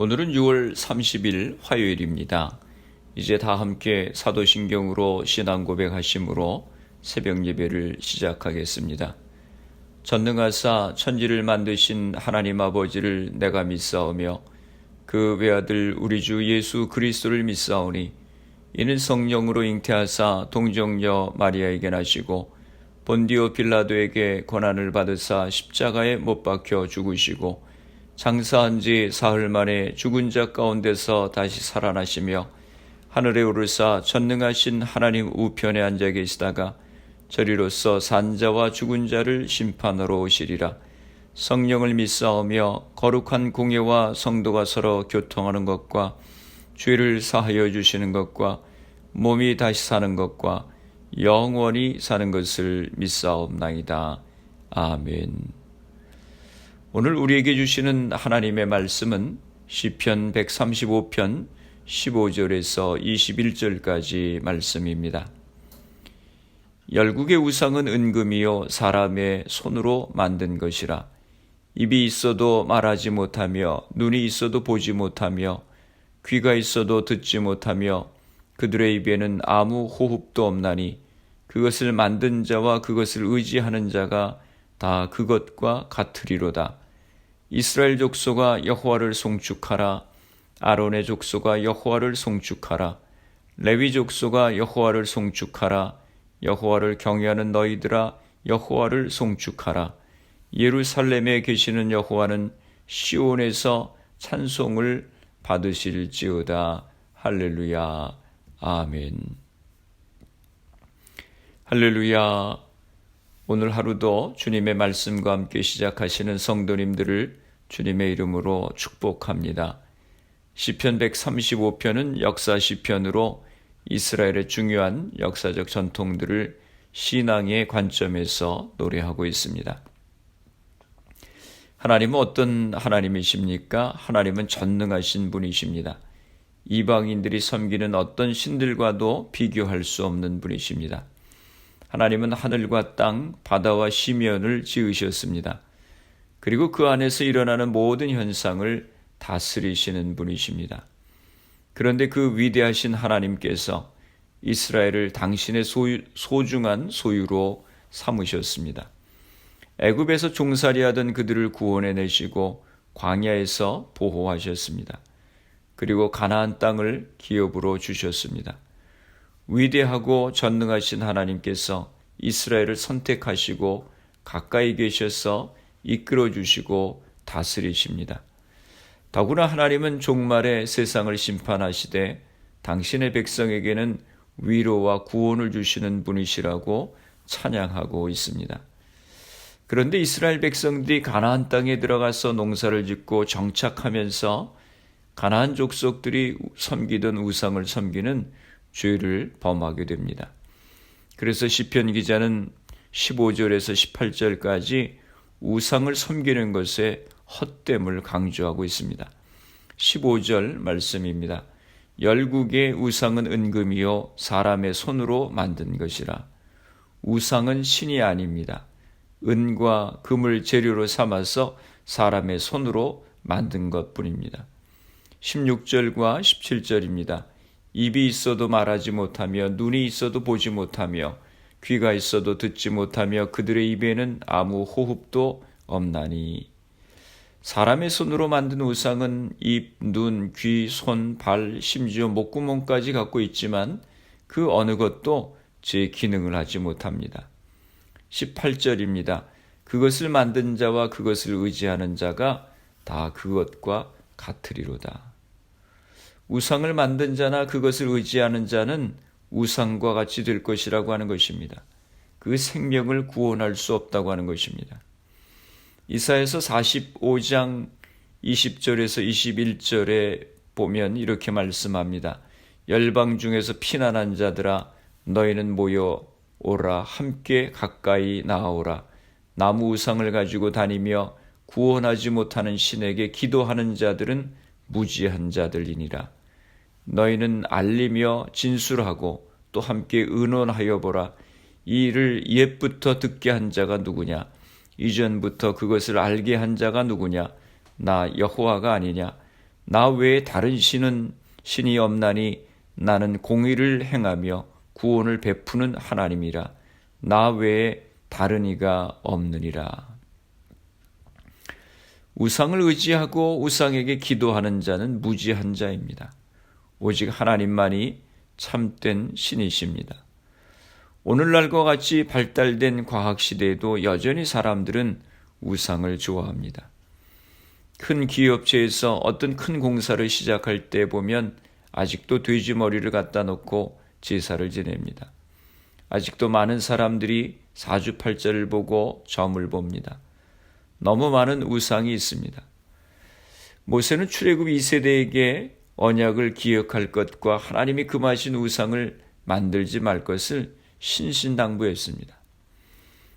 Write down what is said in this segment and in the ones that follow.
오늘은 6월 30일 화요일입니다. 이제 다 함께 사도신경으로 신앙 고백하심으로 새벽 예배를 시작하겠습니다. 전능하사 천지를 만드신 하나님 아버지를 내가 믿사오며 그 외아들 우리 주 예수 그리스도를 믿사오니 이는 성령으로 잉태하사 동정녀 마리아에게 나시고 본디오 빌라도에게 고난을 받으사 십자가에 못 박혀 죽으시고 장사한 지 사흘 만에 죽은 자 가운데서 다시 살아나시며 하늘에 오르사 전능하신 하나님 우편에 앉아 계시다가 저리로서 산자와 죽은 자를 심판하러 오시리라. 성령을 믿사오며 거룩한 공예와 성도가 서로 교통하는 것과 죄를 사하여 주시는 것과 몸이 다시 사는 것과 영원히 사는 것을 믿사옵나이다. 아멘. 오늘 우리에게 주시는 하나님의 말씀은 시편 135편 15절에서 21절까지 말씀입니다. 열국의 우상은 은금이요 사람의 손으로 만든 것이라. 입이 있어도 말하지 못하며 눈이 있어도 보지 못하며 귀가 있어도 듣지 못하며 그들의 입에는 아무 호흡도 없나니 그것을 만든 자와 그것을 의지하는 자가 다 그것과 같으리로다. 이스라엘 족속아 여호와를 송축하라. 아론의 족속아 여호와를 송축하라. 레위 족속아 여호와를 송축하라. 여호와를 경외하는 너희들아 여호와를 송축하라. 예루살렘에 계시는 여호와는 시온에서 찬송을 받으실지어다. 할렐루야. 아멘. 할렐루야. 오늘 하루도 주님의 말씀과 함께 시작하시는 성도님들을 주님의 이름으로 축복합니다. 시편 135편은 역사 시편으로 이스라엘의 중요한 역사적 전통들을 신앙의 관점에서 노래하고 있습니다. 하나님은 어떤 하나님이십니까? 하나님은 전능하신 분이십니다. 이방인들이 섬기는 어떤 신들과도 비교할 수 없는 분이십니다. 하나님은 하늘과 땅, 바다와 심연을 지으셨습니다. 그리고 그 안에서 일어나는 모든 현상을 다스리시는 분이십니다. 그런데 그 위대하신 하나님께서 이스라엘을 당신의 소중한 소유로 삼으셨습니다. 애굽에서 종살이하던 그들을 구원해내시고 광야에서 보호하셨습니다. 그리고 가나안 땅을 기업으로 주셨습니다. 위대하고 전능하신 하나님께서 이스라엘을 선택하시고 가까이 계셔서 이끌어 주시고 다스리십니다. 더구나 하나님은 종말에 세상을 심판하시되 당신의 백성에게는 위로와 구원을 주시는 분이시라고 찬양하고 있습니다. 그런데 이스라엘 백성들이 가나안 땅에 들어가서 농사를 짓고 정착하면서 가나안 족속들이 섬기던 우상을 섬기는 죄를 범하게 됩니다. 그래서 시편 기자는 15절에서 18절까지 우상을 섬기는 것의 헛됨을 강조하고 있습니다. 15절 말씀입니다. 열국의 우상은 은금이요 사람의 손으로 만든 것이라. 우상은 신이 아닙니다. 은과 금을 재료로 삼아서 사람의 손으로 만든 것뿐입니다. 16절과 17절입니다. 입이 있어도 말하지 못하며 눈이 있어도 보지 못하며 귀가 있어도 듣지 못하며 그들의 입에는 아무 호흡도 없나니. 사람의 손으로 만든 우상은 입, 눈, 귀, 손, 발, 심지어 목구멍까지 갖고 있지만 그 어느 것도 제 기능을 하지 못합니다. 18절입니다. 그것을 만든 자와 그것을 의지하는 자가 다 그것과 같으리로다. 우상을 만든 자나 그것을 의지하는 자는 우상과 같이 될 것이라고 하는 것입니다. 그 생명을 구원할 수 없다고 하는 것입니다. 이사야서 45장 20절에서 21절에 보면 이렇게 말씀합니다. 열방 중에서 피난한 자들아 너희는 모여 오라. 함께 가까이 나아오라. 나무 우상을 가지고 다니며 구원하지 못하는 신에게 기도하는 자들은 무지한 자들이니라. 너희는 알리며 진술하고 또 함께 의논하여 보라. 이 일을 옛부터 듣게 한 자가 누구냐? 이전부터 그것을 알게 한 자가 누구냐? 나 여호와가 아니냐? 나 외에 다른 신이 없나니 나는 공의를 행하며 구원을 베푸는 하나님이라. 나 외에 다른 이가 없느니라. 우상을 의지하고 우상에게 기도하는 자는 무지한 자입니다. 오직 하나님만이 참된 신이십니다. 오늘날과 같이 발달된 과학시대에도 여전히 사람들은 우상을 좋아합니다. 큰 기업체에서 어떤 큰 공사를 시작할 때 보면 아직도 돼지 머리를 갖다 놓고 제사를 지냅니다. 아직도 많은 사람들이 사주팔자를 보고 점을 봅니다. 너무 많은 우상이 있습니다. 모세는 출애굽 2세대에게 언약을 기억할 것과 하나님이 금하신 우상을 만들지 말 것을 신신당부했습니다.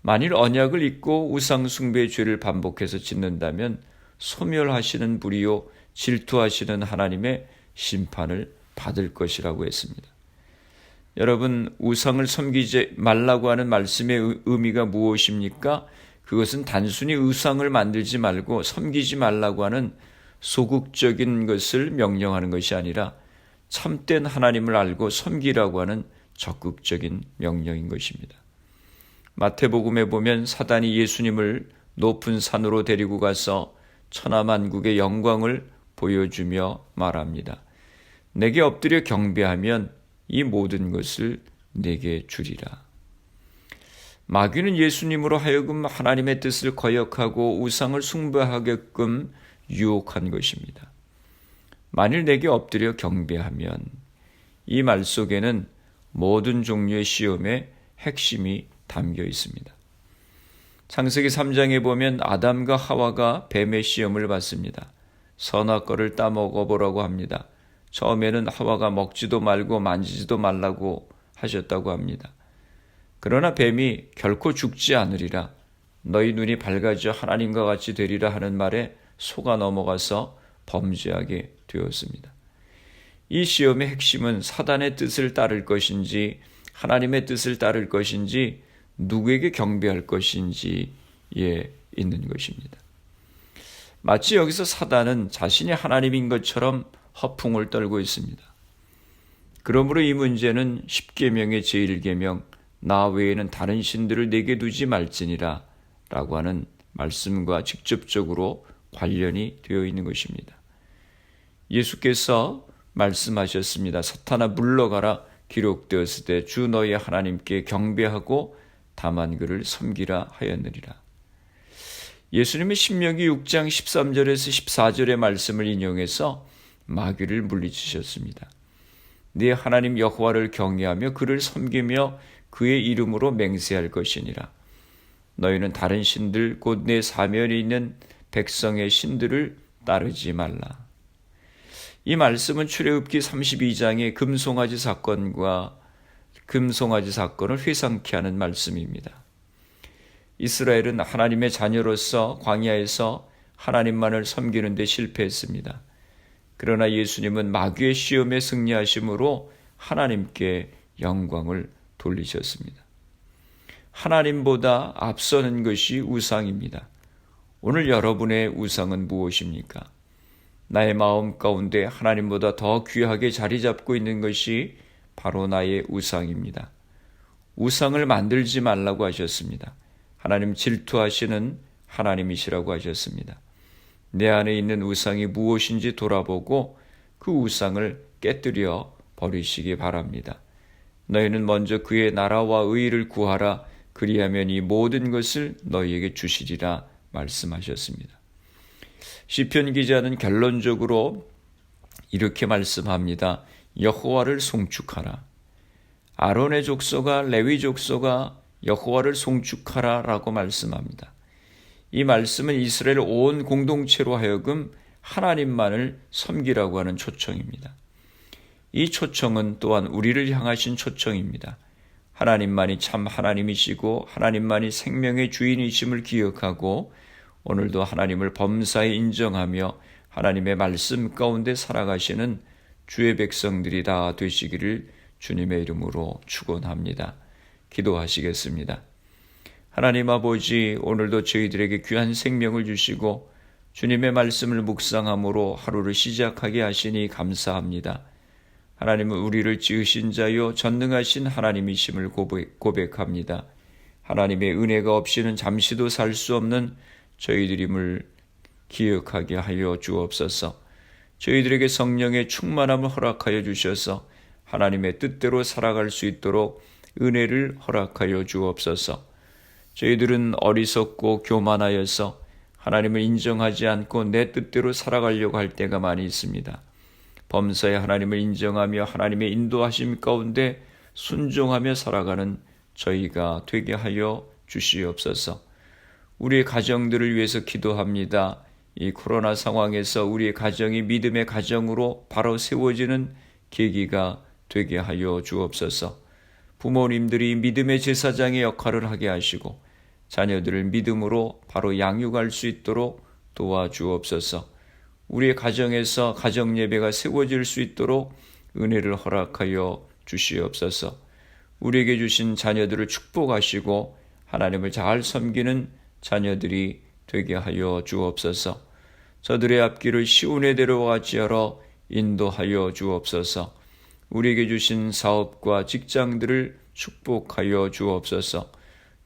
만일 언약을 잊고 우상 숭배의 죄를 반복해서 짓는다면 소멸하시는 불이요 질투하시는 하나님의 심판을 받을 것이라고 했습니다. 여러분, 우상을 섬기지 말라고 하는 말씀의 의미가 무엇입니까? 그것은 단순히 우상을 만들지 말고 섬기지 말라고 하는 소극적인 것을 명령하는 것이 아니라 참된 하나님을 알고 섬기라고 하는 적극적인 명령인 것입니다. 마태복음에 보면 사단이 예수님을 높은 산으로 데리고 가서 천하만국의 영광을 보여주며 말합니다. 내게 엎드려 경배하면 이 모든 것을 내게 주리라. 마귀는 예수님으로 하여금 하나님의 뜻을 거역하고 우상을 숭배하게끔 유혹한 것입니다. 만일 내게 엎드려 경배하면, 이 말 속에는 모든 종류의 시험의 핵심이 담겨 있습니다. 창세기 3장에 보면 아담과 하와가 뱀의 시험을 받습니다. 선악과를 따먹어보라고 합니다. 처음에는 하와가 먹지도 말고 만지지도 말라고 하셨다고 합니다. 그러나 뱀이 결코 죽지 않으리라, 너희 눈이 밝아져 하나님과 같이 되리라 하는 말에 속아 넘어가서 범죄하게 되었습니다. 이 시험의 핵심은 사단의 뜻을 따를 것인지 하나님의 뜻을 따를 것인지 누구에게 경배할 것인지에 있는 것입니다. 마치 여기서 사단은 자신이 하나님인 것처럼 허풍을 떨고 있습니다. 그러므로 이 문제는 십계명의 제1계명 나 외에는 다른 신들을 내게 두지 말지니라 라고 하는 말씀과 직접적으로 관련이 되어 있는 것입니다. 예수께서 말씀하셨습니다. 사탄아 물러가라, 기록되었을 때 주 너희 하나님께 경배하고 다만 그를 섬기라 하였느니라. 예수님이 신명기 6장 13절에서 14절의 말씀을 인용해서 마귀를 물리치셨습니다. 네 하나님 여호와를 경외하며 그를 섬기며 그의 이름으로 맹세할 것이니라. 너희는 다른 신들 곧 내 사면에 있는 백성의 신들을 따르지 말라. 이 말씀은 출애굽기 32장의 금송아지 사건을 회상케 하는 말씀입니다. 이스라엘은 하나님의 자녀로서 광야에서 하나님만을 섬기는 데 실패했습니다. 그러나 예수님은 마귀의 시험에 승리하심으로 하나님께 영광을 돌리셨습니다. 하나님보다 앞서는 것이 우상입니다. 오늘 여러분의 우상은 무엇입니까? 나의 마음 가운데 하나님보다 더 귀하게 자리 잡고 있는 것이 바로 나의 우상입니다. 우상을 만들지 말라고 하셨습니다. 하나님 질투하시는 하나님이시라고 하셨습니다. 내 안에 있는 우상이 무엇인지 돌아보고 그 우상을 깨뜨려 버리시기 바랍니다. 너희는 먼저 그의 나라와 의의를 구하라. 그리하면 이 모든 것을 너희에게 주시리라 말씀하셨습니다. 시편 기자는 결론적으로 이렇게 말씀합니다. 여호와를 송축하라. 아론의 족속아 레위 족속아 여호와를 송축하라 라고 말씀합니다. 이 말씀은 이스라엘 온 공동체로 하여금 하나님만을 섬기라고 하는 초청입니다. 이 초청은 또한 우리를 향하신 초청입니다. 하나님만이 참 하나님이시고 하나님만이 생명의 주인이심을 기억하고 오늘도 하나님을 범사에 인정하며 하나님의 말씀 가운데 살아가시는 주의 백성들이 다 되시기를 주님의 이름으로 축원합니다. 기도하시겠습니다. 하나님 아버지, 오늘도 저희들에게 귀한 생명을 주시고 주님의 말씀을 묵상함으로 하루를 시작하게 하시니 감사합니다. 하나님은 우리를 지으신 자요 전능하신 하나님이심을 고백합니다. 하나님의 은혜가 없이는 잠시도 살 수 없는 저희들임을 기억하게 하여 주옵소서. 저희들에게 성령의 충만함을 허락하여 주셔서 하나님의 뜻대로 살아갈 수 있도록 은혜를 허락하여 주옵소서. 저희들은 어리석고 교만하여서 하나님을 인정하지 않고 내 뜻대로 살아가려고 할 때가 많이 있습니다. 범사에 하나님을 인정하며 하나님의 인도하심 가운데 순종하며 살아가는 저희가 되게 하여 주시옵소서. 우리의 가정들을 위해서 기도합니다. 이 코로나 상황에서 우리의 가정이 믿음의 가정으로 바로 세워지는 계기가 되게 하여 주옵소서. 부모님들이 믿음의 제사장의 역할을 하게 하시고 자녀들을 믿음으로 바로 양육할 수 있도록 도와주옵소서. 우리의 가정에서 가정 예배가 세워질 수 있도록 은혜를 허락하여 주시옵소서. 우리에게 주신 자녀들을 축복하시고 하나님을 잘 섬기는 자녀들이 되게 하여 주옵소서. 저들의 앞길을 시온의 대로와 같이 열어 인도하여 주옵소서. 우리에게 주신 사업과 직장들을 축복하여 주옵소서.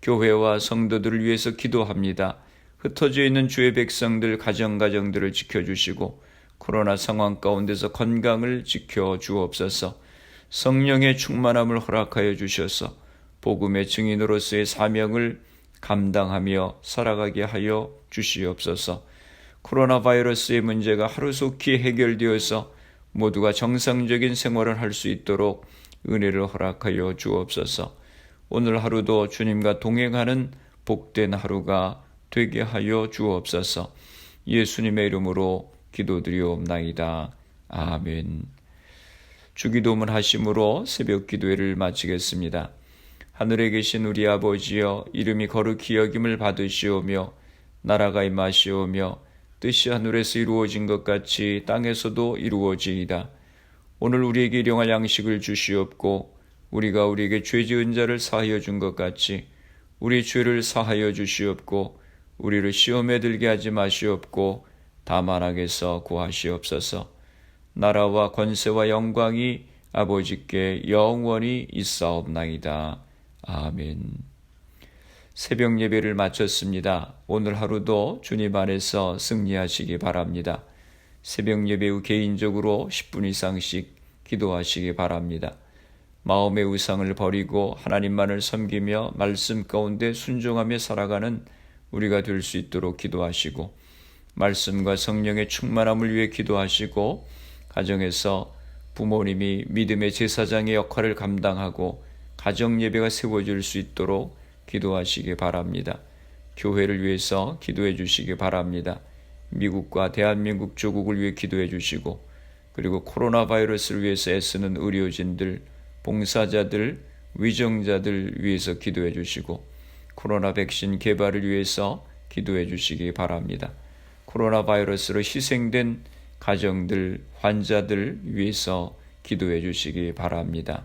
교회와 성도들을 위해서 기도합니다. 흩어져 있는 주의 백성들 가정들을 지켜주시고 코로나 상황 가운데서 건강을 지켜 주옵소서. 성령의 충만함을 허락하여 주셔서 복음의 증인으로서의 사명을 감당하며 살아가게 하여 주시옵소서. 코로나 바이러스의 문제가 하루속히 해결되어서 모두가 정상적인 생활을 할 수 있도록 은혜를 허락하여 주옵소서. 오늘 하루도 주님과 동행하는 복된 하루가 되게 하여 주옵소서. 예수님의 이름으로 기도드리옵나이다. 아멘. 주기도문 하심으로 새벽 기도회를 마치겠습니다. 하늘에 계신 우리 아버지여, 이름이 거룩히 여김을 받으시오며 나라가 임하시오며 뜻이 하늘에서 이루어진 것 같이 땅에서도 이루어지이다. 오늘 우리에게 일용할 양식을 주시옵고 우리가 우리에게 죄 지은 자를 사하여 준 것 같이 우리 죄를 사하여 주시옵고 우리를 시험에 들게 하지 마시옵고 다만 악에서 구하시옵소서. 나라와 권세와 영광이 아버지께 영원히 있사옵나이다. 아멘. 새벽 예배를 마쳤습니다. 오늘 하루도 주님 안에서 승리하시기 바랍니다. 새벽 예배 후 개인적으로 10분 이상씩 기도하시기 바랍니다. 마음의 우상을 버리고 하나님만을 섬기며 말씀 가운데 순종하며 살아가는 우리가 될 수 있도록 기도하시고 말씀과 성령의 충만함을 위해 기도하시고 가정에서 부모님이 믿음의 제사장의 역할을 감당하고 가정 예배가 세워질 수 있도록 기도하시기 바랍니다. 교회를 위해서 기도해 주시기 바랍니다. 미국과 대한민국 조국을 위해 기도해 주시고 그리고 코로나 바이러스를 위해서 애쓰는 의료진들, 봉사자들, 위정자들 위해서 기도해 주시고 코로나 백신 개발을 위해서 기도해 주시기 바랍니다. 코로나 바이러스로 희생된 가정들, 환자들 위해서 기도해 주시기 바랍니다.